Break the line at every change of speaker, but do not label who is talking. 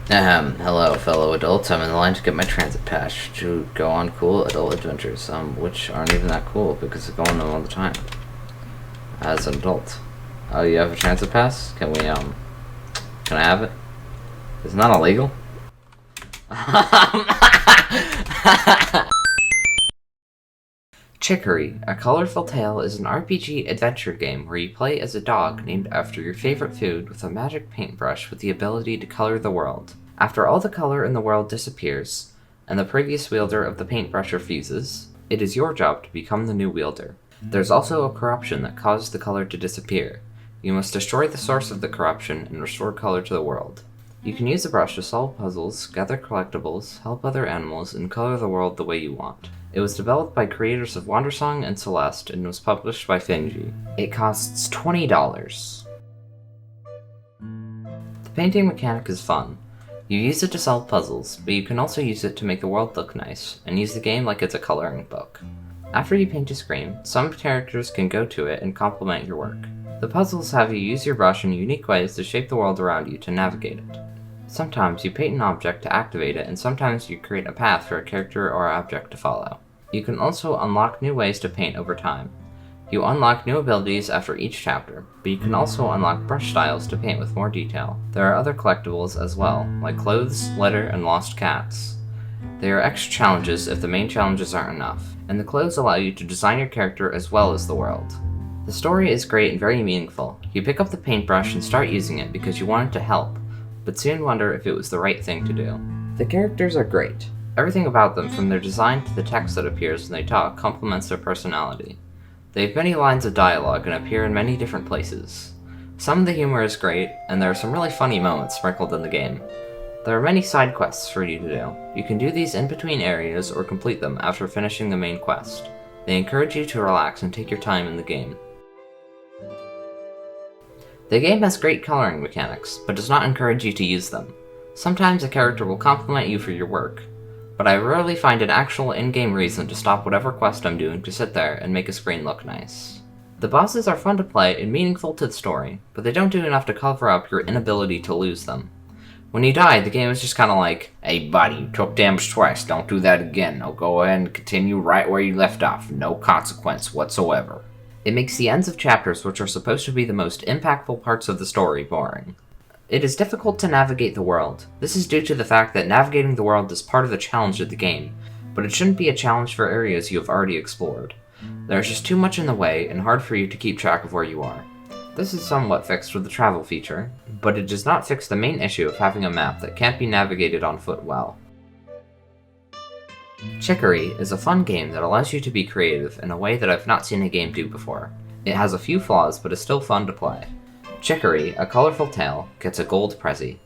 Hello, fellow adults. I'm in the line to get my transit pass to go on cool adult adventures, which aren't even that cool because I go on them all the time as an adult. Oh, you have a transit pass? Can I have it? It's not illegal? Chicory, A Colorful Tale is an RPG adventure game where you play as a dog named after your favorite food with a magic paintbrush with the ability to color the world. After all the color in the world disappears, and the previous wielder of the paintbrush refuses, it is your job to become the new wielder. There's also a corruption that caused the color to disappear. You must destroy the source of the corruption and restore color to the world. You can use the brush to solve puzzles, gather collectibles, help other animals, and color the world the way you want. It was developed by creators of Wandersong and Celeste and was published by Finji. It costs $20. The painting mechanic is fun. You use it to solve puzzles, but you can also use it to make the world look nice, and use the game like it's a coloring book. After you paint a screen, some characters can go to it and compliment your work. The puzzles have you use your brush in unique ways to shape the world around you to navigate it. Sometimes you paint an object to activate it, and sometimes you create a path for a character or object to follow. You can also unlock new ways to paint over time. You unlock new abilities after each chapter, but you can also unlock brush styles to paint with more detail. There are other collectibles as well, like clothes, litter, and lost cats. There are extra challenges if the main challenges aren't enough, and the clothes allow you to design your character as well as the world. The story is great and very meaningful. You pick up the paintbrush and start using it because you want it to help, but soon wonder if it was the right thing to do. The characters are great. Everything about them, from their design to the text that appears when they talk, complements their personality. They have many lines of dialogue and appear in many different places. Some of the humor is great, and there are some really funny moments sprinkled in the game. There are many side quests for you to do. You can do these in between areas or complete them after finishing the main quest. They encourage you to relax and take your time in the game. The game has great coloring mechanics, but does not encourage you to use them. Sometimes a character will compliment you for your work, but I rarely find an actual in-game reason to stop whatever quest I'm doing to sit there and make a screen look nice. The bosses are fun to play and meaningful to the story, but they don't do enough to cover up your inability to lose them. When you die, the game is just kinda like, "Hey buddy, you took damage twice, don't do that again. Now go ahead and continue right where you left off, no consequence whatsoever." It makes the ends of chapters, which are supposed to be the most impactful parts of the story, boring. It is difficult to navigate the world. This is due to the fact that navigating the world is part of the challenge of the game, but it shouldn't be a challenge for areas you have already explored. There's just too much in the way and hard for you to keep track of where you are. This is somewhat fixed with the travel feature, but it does not fix the main issue of having a map that can't be navigated on foot well. Chicory is a fun game that allows you to be creative in a way that I've not seen a game do before. It has a few flaws, but is still fun to play. Chicory, A Colorful Tale, gets a gold Prezi.